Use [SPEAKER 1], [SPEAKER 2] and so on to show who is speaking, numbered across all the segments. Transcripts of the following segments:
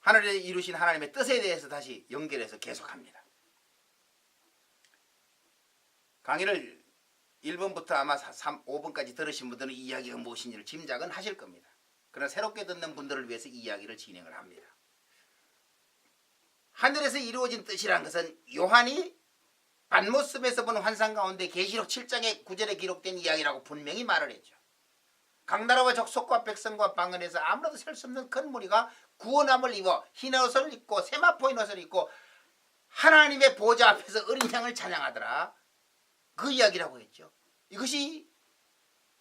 [SPEAKER 1] 하늘에 이루신 하나님의 뜻에 대해서 다시 연결해서 계속합니다. 강의를 1번부터 아마 5번까지 들으신 분들은 이 이야기가 무엇인지를 짐작은 하실 겁니다. 그러나 새롭게 듣는 분들을 위해서 이 이야기를 진행을 합니다. 하늘에서 이루어진 뜻이란 것은 요한이 반모습에서 본 환상 가운데 계시록 7장의 9절에 기록된 이야기라고 분명히 말을 했죠. 각 나라와 족속과 백성과 방언에서 아무라도 셀 수 없는 큰 무리가 구원함을 입어 흰 옷을 입고 세마포인 옷을 입고 하나님의 보좌 앞에서 어린 양을 찬양하더라. 그 이야기라고 했죠. 이것이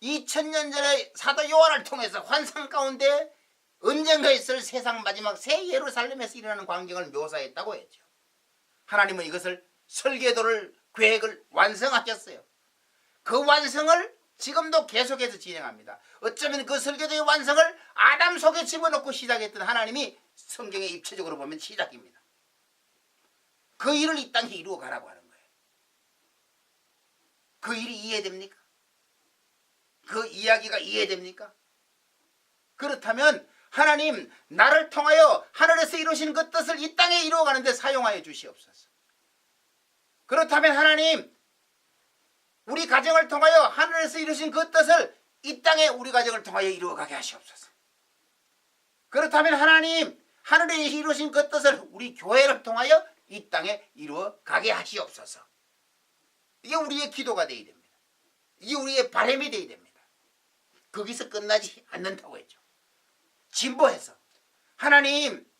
[SPEAKER 1] 2000년 전에 사도 요한을 통해서 환상 가운데 언젠가 있을 세상 마지막 새 예루살렘에서 일어나는 광경을 묘사했다고 했죠. 하나님은 이것을 설계도를 계획을 완성하셨어요. 그 완성을 지금도 계속해서 진행합니다. 어쩌면 그 설계도의 완성을 아담 속에 집어넣고 시작했던 하나님이 성경에 입체적으로 보면 시작입니다. 그 일을 이 땅에 이루어 가라고 하는 거예요. 그 일이 이해됩니까? 그 이야기가 이해됩니까? 그렇다면 하나님 나를 통하여 하늘에서 이루신 그 뜻을 이 땅에 이루어가는데 사용하여 주시옵소서. 그렇다면 하나님 우리 가정을 통하여 하늘에서 이루신 그 뜻을 이 땅에 우리 가정을 통하여 이루어가게 하시옵소서. 그렇다면 하나님 하늘에 이루신 그 뜻을 우리 교회를 통하여 이 땅에 이루어가게 하시옵소서. 이게 우리의 기도가 되어야 됩니다. 이게 우리의 바람이 되어야 됩니다. 거기서 끝나지 않는다고 했죠. 진보해서 하나님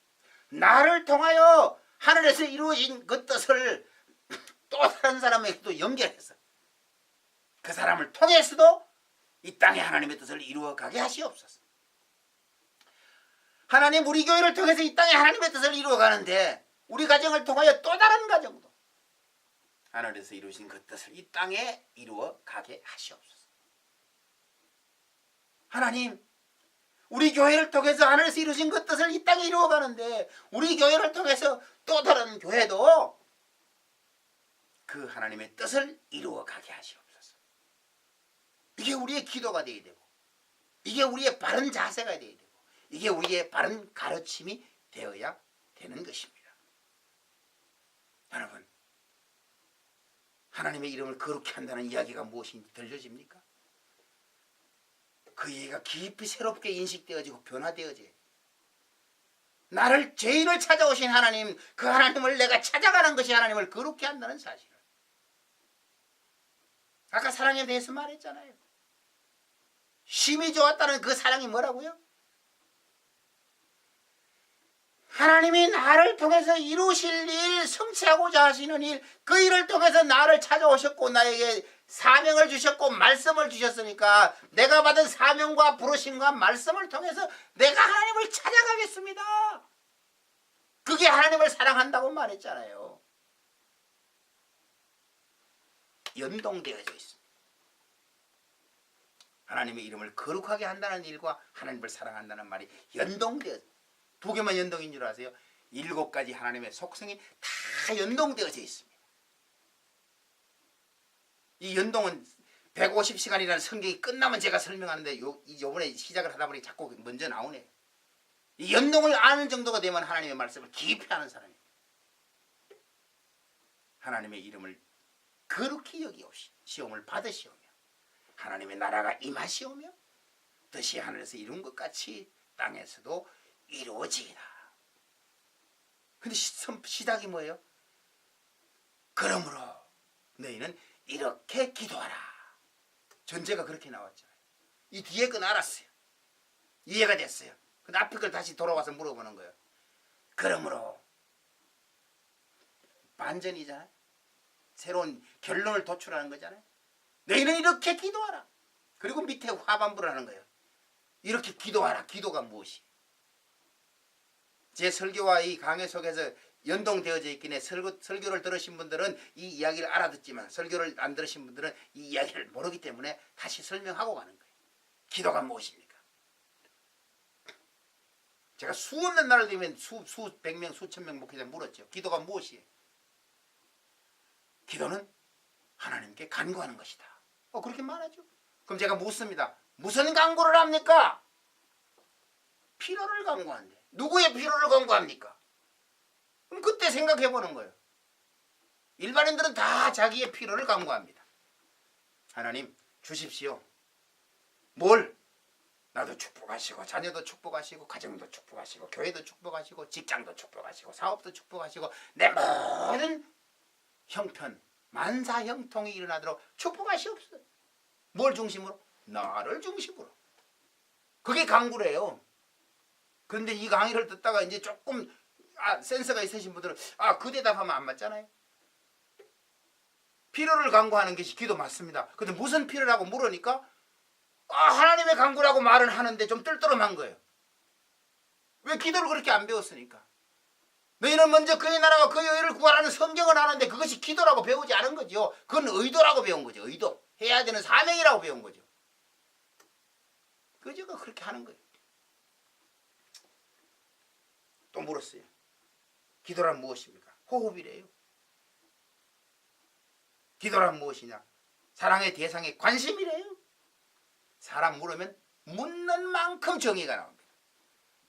[SPEAKER 1] 나를 통하여 하늘에서 이루어진 그 뜻을 또 다른 사람에게도 연결해서 그 사람을 통해서도 이 땅에 하나님의 뜻을 이루어가게 하시옵소서. 하나님 우리 교회를 통해서 이 땅에 하나님의 뜻을 이루어가는데 우리 가정을 통하여 또 다른 가정도 하늘에서 이루신 그 뜻을 이 땅에 이루어가게 하시옵소서. 하나님 우리 교회를 통해서 하늘에서 이루신 그 뜻을 이 땅에 이루어가는데 우리 교회를 통해서 또 다른 교회도 그 하나님의 뜻을 이루어가게 하시옵소서. 이게 우리의 기도가 되어야 되고 이게 우리의 바른 자세가 되어야 되고 이게 우리의 바른 가르침이 되어야 되는 것입니다. 여러분 하나님의 이름을 거룩히 한다는 이야기가 무엇인지 들려집니까? 그 얘기가 깊이 새롭게 인식되어지고 변화되어져요. 나를 죄인을 찾아오신 하나님 그 하나님을 내가 찾아가는 것이 하나님을 거룩히 한다는 사실을 아까 사랑에 대해서 말했잖아요. 심히 좋았다는 그 사랑이 뭐라고요? 하나님이 나를 통해서 이루실 일, 성취하고자 하시는 일, 그 일을 통해서 나를 찾아오셨고 나에게 사명을 주셨고 말씀을 주셨으니까 내가 받은 사명과 부르심과 말씀을 통해서 내가 하나님을 찾아가겠습니다. 그게 하나님을 사랑한다고 말했잖아요. 연동되어져 있습니다. 하나님의 이름을 거룩하게 한다는 일과 하나님을 사랑한다는 말이 연동되어져 두 개만 연동인 줄 아세요? 7가지 하나님의 속성이 다 연동되어져 있습니다. 이 연동은 150시간이라는 성경이 끝나면 제가 설명하는데 요번에 시작을 하다 보니 자꾸 먼저 나오네요. 이 연동을 아는 정도가 되면 하나님의 말씀을 깊이 아는 사람입니다. 하나님의 이름을 거룩히 여기옵시 시험을 받으시오며 하나님의 나라가 임하시오며 뜻이 하늘에서 이룬 것 같이 땅에서도 이루어지이다. 근데 시작이 뭐예요? 그러므로 너희는 이렇게 기도하라. 전제가 그렇게 나왔잖아요. 이 뒤에 건 알았어요. 이해가 됐어요. 근데 앞에 걸 다시 돌아와서 물어보는 거예요. 그러므로 반전이잖아요. 새로운 결론을 도출하는 거잖아요. 너희는 이렇게 기도하라. 그리고 밑에 하반부를 하는 거예요. 이렇게 기도하라. 기도가 무엇이? 제 설교와 이 강의 속에서 연동되어져 있긴 해. 설교를 들으신 분들은 이 이야기를 알아듣지만 설교를 안 들으신 분들은 이 이야기를 모르기 때문에 다시 설명하고 가는 거예요. 기도가 무엇입니까? 제가 수없는 날을 되면 수백 명, 수천 명 목회자 물었죠. 기도가 무엇이에요? 기도는 하나님께 간구하는 것이다. 그렇게 말하죠. 그럼 제가 묻습니다. 무슨 간구를 합니까? 필요를 간구한대. 누구의 필요를 간구합니까? 그럼 그때 생각해 보는 거예요. 일반인들은 다 자기의 필요를 간구합니다. 하나님 주십시오. 뭘? 나도 축복하시고 자녀도 축복하시고 가정도 축복하시고 교회도 축복하시고 직장도 축복하시고 사업도 축복하시고 내 모든 형편 만사형통이 일어나도록 축복하시옵소서. 뭘 중심으로? 나를 중심으로. 그게 강구래요. 그런데 이 강의를 듣다가 이제 조금 센스가 있으신 분들은 그 대답하면 안 맞잖아요. 필요를 강구하는 것이 기도 맞습니다. 근데 무슨 필요라고 물으니까 하나님의 강구라고 말은 하는데 좀 뜰떠름한 거예요. 왜 기도를 그렇게 안 배웠으니까. 너희는 먼저 그의 나라와 그의 의를 구하라는 성경을 아는데 그것이 기도라고 배우지 않은 거죠. 그건 의도라고 배운 거죠. 의도. 해야 되는 사명이라고 배운 거죠. 그저 그렇게 하는 거예요. 또 물었어요. 기도란 무엇입니까? 호흡이래요. 기도란 무엇이냐? 사랑의 대상에 관심이래요. 사람 물으면 묻는 만큼 정의가 나옵니다.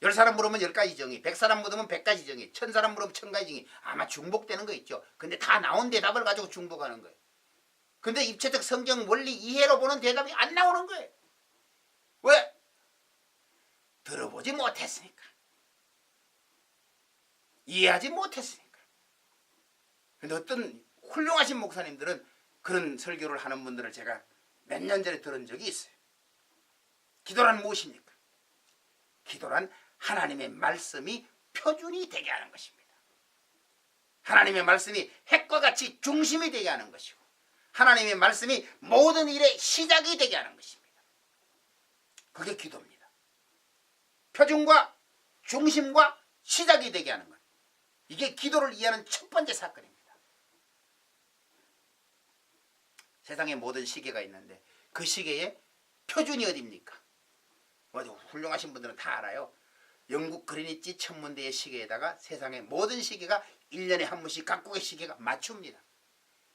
[SPEAKER 1] 10사람 물으면 10가지 정의, 100사람 물으면 100가지 정의, 1000사람 물으면 1000가지 정의. 아마 중복되는 거 있죠. 근데 다 나온 대답을 가지고 중복하는 거예요. 근데 입체적 성경 원리 이해로 보는 대답이 안 나오는 거예요. 왜? 들어보지 못했으니까. 이해하지 못했으니까. 근데 어떤 훌륭하신 목사님들은 그런 설교를 하는 분들을 제가 몇 년 전에 들은 적이 있어요. 기도란 무엇입니까? 기도란 하나님의 말씀이 표준이 되게 하는 것입니다. 하나님의 말씀이 핵과 같이 중심이 되게 하는 것이고 하나님의 말씀이 모든 일의 시작이 되게 하는 것입니다. 그게 기도입니다. 표준과 중심과 시작이 되게 하는 것. 이게 기도를 이해하는 첫 번째 사건입니다. 세상에 모든 시계가 있는데 그 시계의 표준이 어디입니까? 훌륭하신 분들은 다 알아요. 영국 그리니치 천문대의 시계에다가 세상의 모든 시계가 1년에 한 번씩 각국의 시계가 맞춥니다.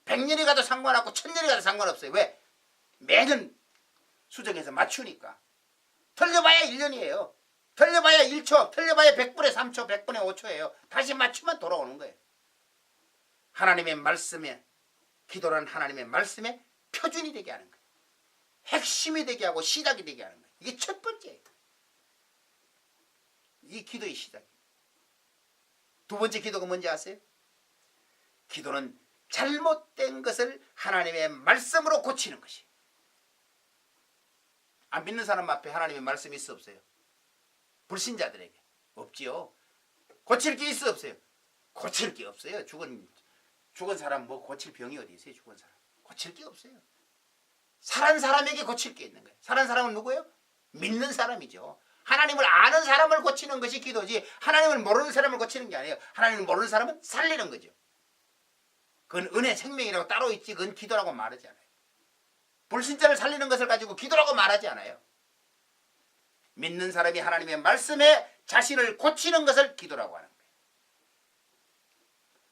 [SPEAKER 1] 100년이 가도 상관없고 1000년이 가도 상관없어요. 왜? 매년 수정해서 맞추니까. 틀려봐야 1년이에요. 틀려봐야 1초, 틀려봐야 100분의 3초, 100분의 5초예요. 다시 맞추면 돌아오는 거예요. 하나님의 말씀에, 기도라는 하나님의 말씀에 표준이 되게 하는 거예요. 핵심이 되게 하고 시작이 되게 하는 거예요. 이게 첫 번째예요. 이게 기도의 시작이에요. 두 번째 기도가 뭔지 아세요? 기도는 잘못된 것을 하나님의 말씀으로 고치는 것이에요. 안 믿는 사람 앞에 하나님의 말씀이 있어 없어요? 불신자들에게 없지요. 고칠 게 있어 없어요? 고칠 게 없어요. 죽은 사람 뭐 고칠 병이 어디 있어요? 죽은 사람 고칠 게 없어요. 살은 사람에게 고칠 게 있는 거예요. 살은 사람은 누구예요? 믿는 사람이죠. 하나님을 아는 사람을 고치는 것이 기도지 하나님을 모르는 사람을 고치는 게 아니에요. 하나님을 모르는 사람은 살리는 거죠. 그건 은혜 생명이라고 따로 있지 그건 기도라고 말하지 않아요. 불신자를 살리는 것을 가지고 기도라고 말하지 않아요. 믿는 사람이 하나님의 말씀에 자신을 고치는 것을 기도라고 하는 거예요.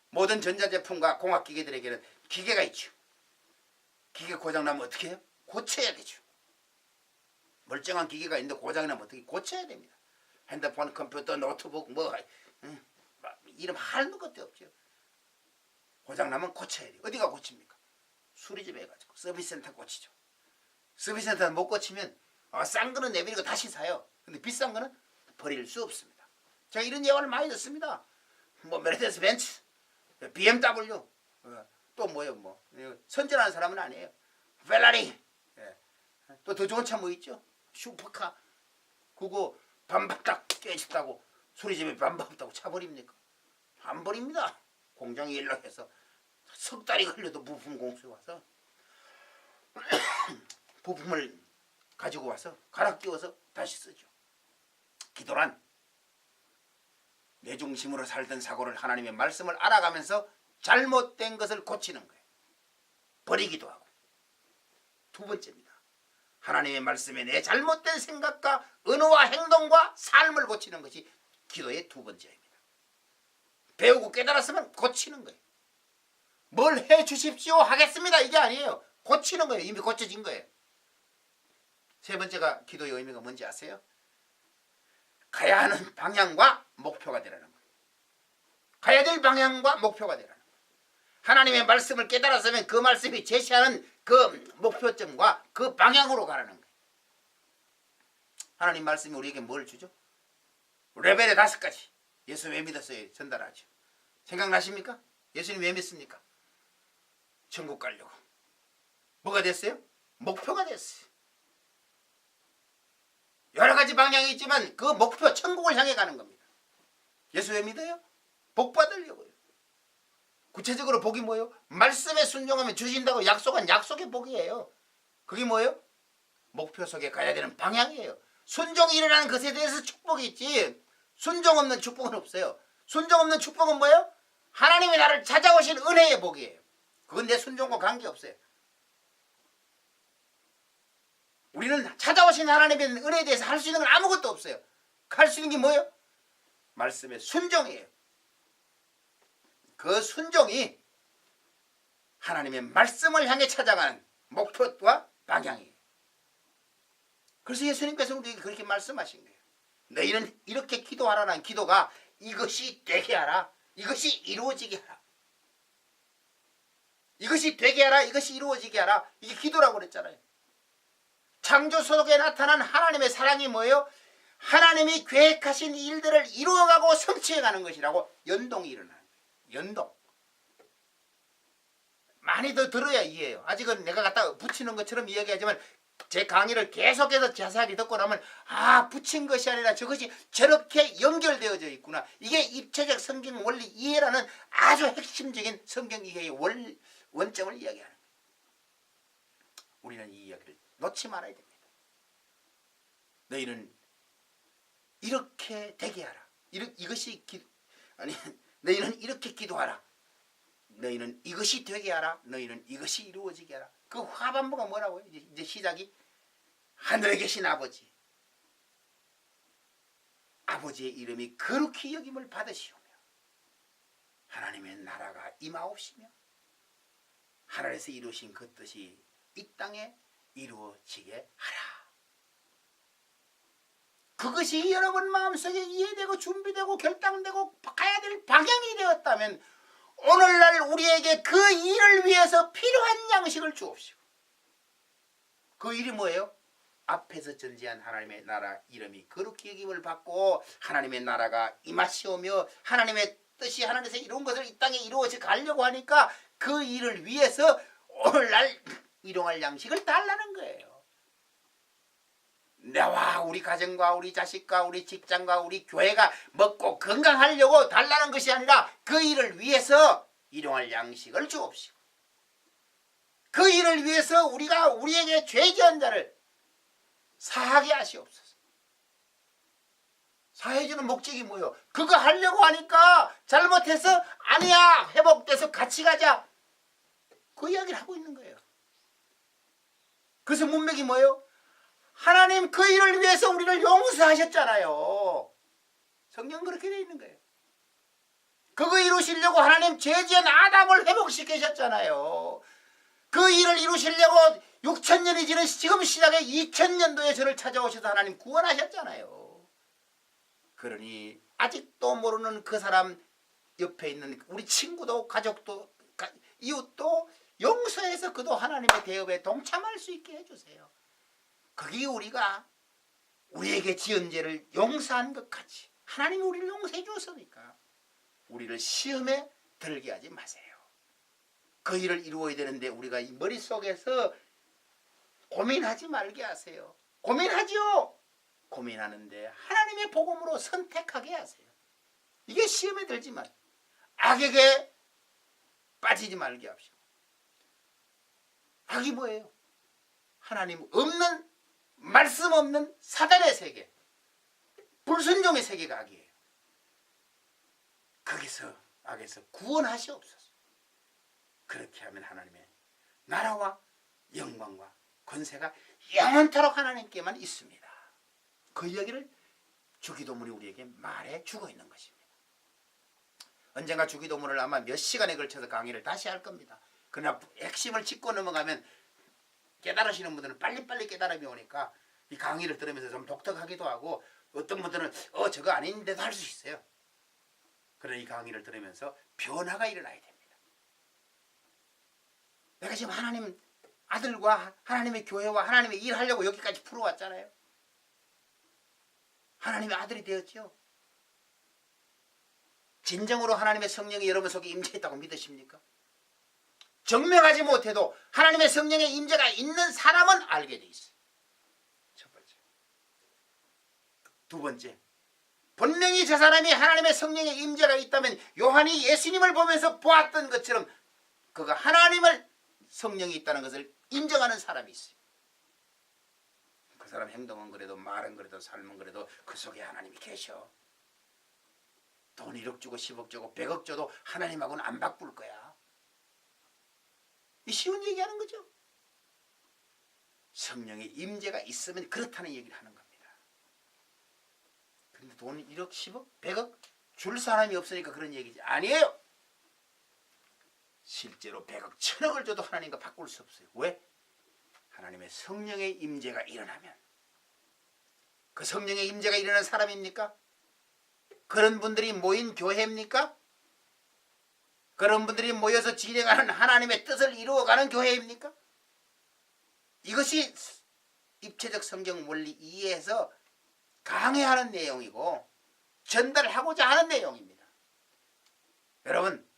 [SPEAKER 1] 모든 전자제품과 공학기계들에게는 기계가 있죠. 기계 고장나면 어떻게 해요? 고쳐야 되죠. 멀쩡한 기계가 있는데 고장나면 어떻게 고쳐야 됩니다. 핸드폰, 컴퓨터, 노트북 이름 하는 것도 없죠. 고장나면 고쳐야 돼요. 어디가 고칩니까? 수리집에 가지고 서비스센터 고치죠. 서비스센터는 못 고치면 싼 거는 내버리고 다시 사요. 근데 비싼 거는 버릴 수 없습니다. 제가 이런 예화를 많이 듣습니다. 뭐 메르세데스 벤츠, BMW, 또 뭐요 선전하는 사람은 아니에요. 페라리, 또 더 좋은 차 뭐 있죠? 슈퍼카. 그거 반박딱 깨졌다고 수리집에 반박했다고 차 버립니까? 안 버립니다. 공장에 연락해서 석 달이 걸려도 부품 공수에 와서 부품을 가지고 와서 갈아 끼워서 다시 쓰죠. 기도란 내 중심으로 살던 사고를 하나님의 말씀을 알아가면서 잘못된 것을 고치는 거예요. 버리기도 하고. 두 번째입니다. 하나님의 말씀에 내 잘못된 생각과 언어와 행동과 삶을 고치는 것이 기도의 두 번째입니다. 배우고 깨달았으면 고치는 거예요. 뭘 해주십시오 하겠습니다 이게 아니에요. 고치는 거예요. 이미 고쳐진 거예요. 세 번째가 기도의 의미가 뭔지 아세요? 가야 하는 방향과 목표가 되라는 거예요. 가야 될 방향과 목표가 되라는 거예요. 하나님의 말씀을 깨달았으면 그 말씀이 제시하는 그 목표점과 그 방향으로 가라는 거예요. 하나님 말씀이 우리에게 뭘 주죠? 레벨의 5가지. 예수 왜 믿었어요? 전달하죠. 생각나십니까? 예수님 왜 믿습니까? 천국 가려고. 뭐가 됐어요? 목표가 됐어요. 여러 가지 방향이 있지만 그 목표 천국을 향해 가는 겁니다. 예수 왜 믿어요? 복 받으려고요. 구체적으로 복이 뭐예요? 말씀에 순종하면 주신다고 약속한 약속의 복이에요. 그게 뭐예요? 목표 속에 가야 되는 방향이에요. 순종이 일어나는 것에 대해서 축복이 있지 순종 없는 축복은 없어요. 순종 없는 축복은 뭐예요? 하나님이 나를 찾아오신 은혜의 복이에요. 그건 내 순종과 관계없어요. 우리는 찾아오신 하나님의 은혜에 대해서 할 수 있는 건 아무것도 없어요. 할 수 있는 게 뭐예요? 말씀의 순종이에요. 그 순종이 하나님의 말씀을 향해 찾아가는 목표와 방향이에요. 그래서 예수님께서 우리에게 그렇게 말씀하신 거예요. 너희는 이렇게 기도하라는 기도가 이것이 되게 하라. 이것이 이루어지게 하라. 이것이 되게 하라. 이것이 이루어지게 하라. 이게 기도라고 그랬잖아요. 창조 속에 나타난 하나님의 사랑이 뭐예요? 하나님이 계획하신 일들을 이루어가고 성취해가는 것이라고 연동이 일어나는 거예요. 연동. 많이 더 들어야 이해해요. 아직은 내가 갖다 붙이는 것처럼 이야기하지만 제 강의를 계속해서 자세하게 듣고 나면 아 붙인 것이 아니라 저것이 저렇게 연결되어져 있구나. 이게 입체적 성경 원리 이해라는 아주 핵심적인 성경 이해의 원점을 이야기하는 거예요. 우리는 이 이야기를 놓지 말아야 됩니다. 너희는 이렇게 되게 하라. 너희는 이렇게 기도하라. 너희는 이것이 되게 하라. 너희는 이것이 이루어지게 하라. 그 하반부가 뭐라고요? 이제 시작이 하늘에 계신 아버지. 아버지의 이름이 거룩히 여김을 받으시오며 하나님의 나라가 임하옵시며 하늘에서 이루신 그 뜻이 이 땅에 이루어지게 하라. 그것이 여러분 마음속에 이해되고 준비되고 결단되고 가야 될 방향이 되었다면 오늘날 우리에게 그 일을 위해서 필요한 양식을 주옵시고 그 일이 뭐예요? 앞에서 전제한 하나님의 나라 이름이 거룩히 여김을 받고 하나님의 나라가 임하시오며 하나님의 뜻이 하늘에서 이룬 것을 이 땅에 이루어져 가려고 하니까 그 일을 위해서 오늘날 일용할 양식을 달라는 거예요. 나와 우리 가정과 우리 자식과 우리 직장과 우리 교회가 먹고 건강하려고 달라는 것이 아니라 그 일을 위해서 일용할 양식을 주옵시고 그 일을 위해서 우리에게 죄지은 자를 사하게 하시옵소서. 사해주는 목적이 뭐예요? 그거 하려고 하니까 잘못해서 아니야 회복돼서 같이 가자 그 이야기를 하고 있는 거예요. 그래서 문맥이 뭐예요? 하나님 그 일을 위해서 우리를 용서하셨잖아요. 성경 그렇게 되어 있는 거예요. 그거 이루시려고 하나님 죄지은 아담을 회복시키셨잖아요. 그 일을 이루시려고 6,000년이 지난 지금 시작에 2000년도에 저를 찾아오셔서 하나님 구원하셨잖아요. 그러니 아직도 모르는 그 사람 옆에 있는 우리 친구도 가족도 이웃도 용서해서 그도 하나님의 대업에 동참할 수 있게 해주세요. 그게 우리가 우리에게 지은 죄를 용서한 것 같이 하나님이 우리를 용서해 주었으니까 우리를 시험에 들게 하지 마세요. 그 일을 이루어야 되는데 우리가 이 머릿속에서 고민하지 말게 하세요. 고민하죠. 고민하는데 하나님의 복음으로 선택하게 하세요. 이게 시험에 들지만 악에게 빠지지 말게 합시다. 악이 뭐예요? 하나님 없는 말씀 없는 사단의 세계, 불순종의 세계가 악이에요. 거기서 악에서 구원하시옵소서. 그렇게 하면 하나님의 나라와 영광과 권세가 영원토록 하나님께만 있습니다. 그 이야기를 주기도문이 우리에게 말해주고 있는 것입니다. 언젠가 주기도문을 아마 몇 시간에 걸쳐서 강의를 다시 할 겁니다. 그러나 핵심을 짚고 넘어가면 깨달으시는 분들은 빨리빨리 깨달음이 오니까 이 강의를 들으면서 좀 독특하기도 하고 어떤 분들은 저거 아닌데도 할 수 있어요. 그런 이 강의를 들으면서 변화가 일어나야 됩니다. 내가 지금 하나님 아들과 하나님의 교회와 하나님의 일하려고 여기까지 풀어왔잖아요. 하나님의 아들이 되었죠. 진정으로 하나님의 성령이 여러분 속에 임재했다고 믿으십니까? 증명하지 못해도 하나님의 성령의 임재가 있는 사람은 알게 돼 있어요. 첫 번째. 두 번째. 분명히 저 사람이 하나님의 성령의 임재가 있다면 요한이 예수님을 보면서 보았던 것처럼 그가 하나님을 성령이 있다는 것을 인정하는 사람이 있어요. 그 사람 행동은 그래도 말은 그래도 삶은 그래도 그 속에 하나님이 계셔. 돈 1억 주고 10억 주고 100억 줘도 하나님하고는 안 바꿀 거야. 쉬운 얘기하는 거죠. 성령의 임재가 있으면 그렇다는 얘기를 하는 겁니다. 근데 돈 1억 10억 100억 줄 사람이 없으니까 그런 얘기지. 아니에요. 실제로 100억 1000억을 줘도 하나님과 바꿀 수 없어요. 왜? 하나님의 성령의 임재가 일어나면. 그 성령의 임재가 일어나는 사람입니까? 그런 분들이 모인 교회입니까? 그런 분들이 모여서 진행하는 하나님의 뜻을 이루어가는 교회입니까? 이것이 입체적 성경 원리 이해해서 강해하는 내용이고 전달하고자 하는 내용입니다. 여러분,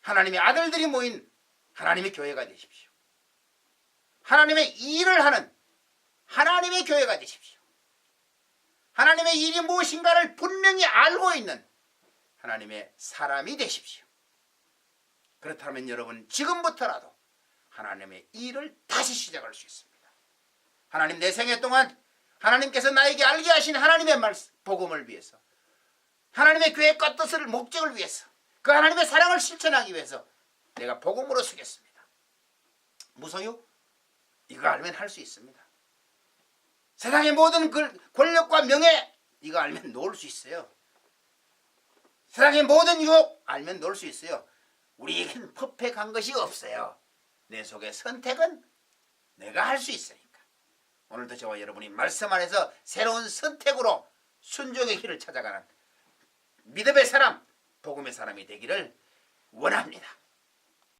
[SPEAKER 1] 하나님의 아들들이 모인 하나님의 교회가 되십시오. 하나님의 일을 하는 하나님의 교회가 되십시오. 하나님의 일이 무엇인가를 분명히 알고 있는 하나님의 사람이 되십시오. 그렇다면 여러분 지금부터라도 하나님의 일을 다시 시작할 수 있습니다. 하나님 내 생애 동안 하나님께서 나에게 알게 하신 하나님의 말씀, 복음을 위해서 하나님의 계획과 뜻을 목적을 위해서 그 하나님의 사랑을 실천하기 위해서 내가 복음으로 쓰겠습니다. 무소유? 이거 알면 할 수 있습니다. 세상의 모든 권력과 명예 이거 알면 놓을 수 있어요. 세상의 모든 유혹 알면 놓을 수 있어요. 우리에겐 퍼펙트한 것이 없어요. 내 속의 선택은 내가 할 수 있으니까. 오늘도 저와 여러분이 말씀 안에서 새로운 선택으로 순종의 길을 찾아가는 믿음의 사람, 복음의 사람이 되기를 원합니다.